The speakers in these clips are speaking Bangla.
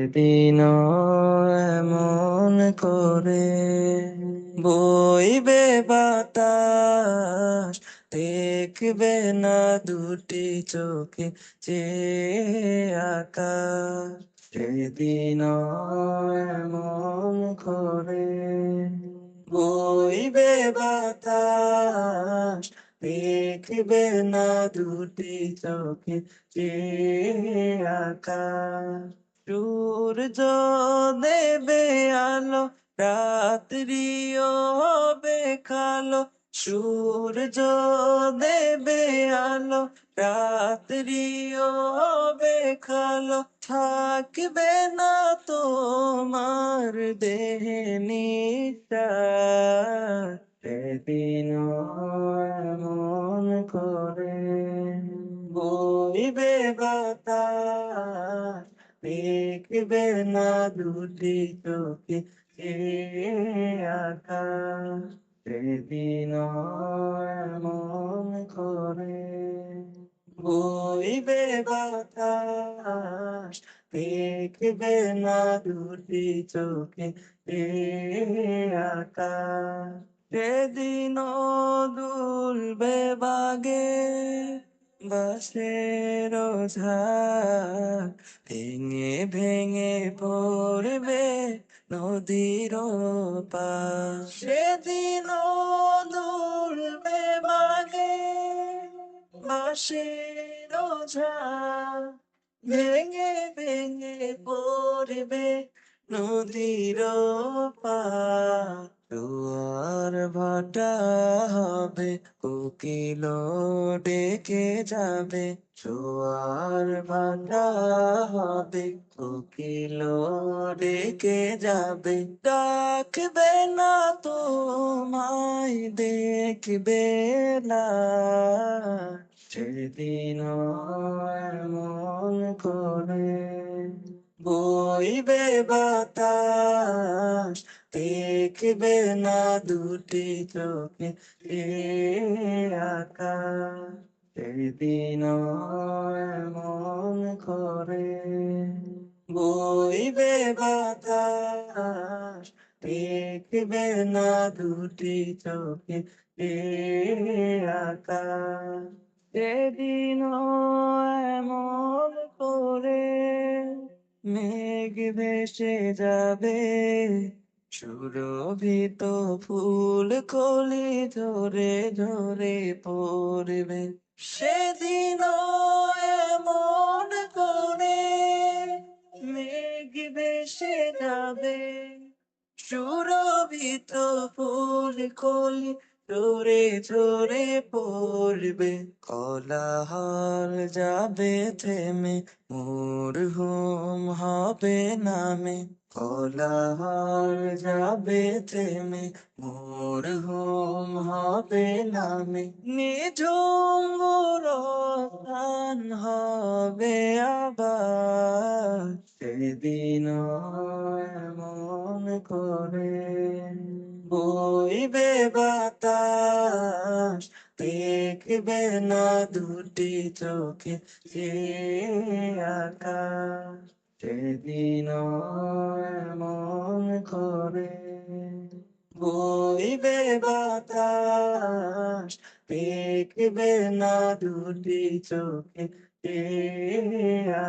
সেদিন এমন করে বইবে বাতাস, দেখবে না দুটি চোখে আকাশ। সেদিন এমন করে বইবে বাতাস, দেখবে না দুটি চোখে আকাশ। সূর্য দেবে আলো, রাত্রিও হবে কালো। সূর্য দেবে আলো, রাত্রিও হবে কালো। থাকবে না তোমার দেহে নিদ্রা, সেদিন এমন করে বইবে বাতাস, দেখবে না দুটি চোখে আকাশ। সেদিন এমন করে বইবে বাতাস, দেখবে না দুটি চোখে আকাশ। সেদিন দুলবে বাগে বাঁশের ঝাঁক, ভেঙে ভেঙে পড়বে নদীর পার। সেদিন দুলবে বাগে বাঁশের ঝাঁক, ভেঙে ভেঙে পড়বে নদীর পার। জোয়ার ভাটা হবে, কোকিল ডেকে যাবে। জোয়ার ভাটা হবে, কোকিল ডেকে যাবে। ডাকবে না তোমায়, দেখবে না, সেদিন এমন করে বইবে বাতাস, দেখবে না দুটি চোখে আকাশ। সেদিন এমন করে বইবে বাতাস, দেখবে না দুটি চোখে আকাশ। সেদিন এমন করে মেঘ ভেসে যাবে, সুরভিত ফুল কলি ঝরে ঝরে পড়বে। সেদিন এমন করে মেঘ ভেসে যাবে, সুরভিত ফুল কলি ঝরে ঝরে পড়বে। কোলাহল যাবে থেমে, মরহুম হবে নামে। কোলাহল যাবে থেমে, মরহুম হবে নামে। নিঝুম গুরস্থান হবে আবার, সেদিন এমন করে বইবে বাতাস, দেখবে না দুটি চোখে আকাশ। সেদিন এমন করে বইবে বাতাস, দেখবে না দুটি চোখে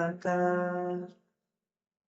আকাশ।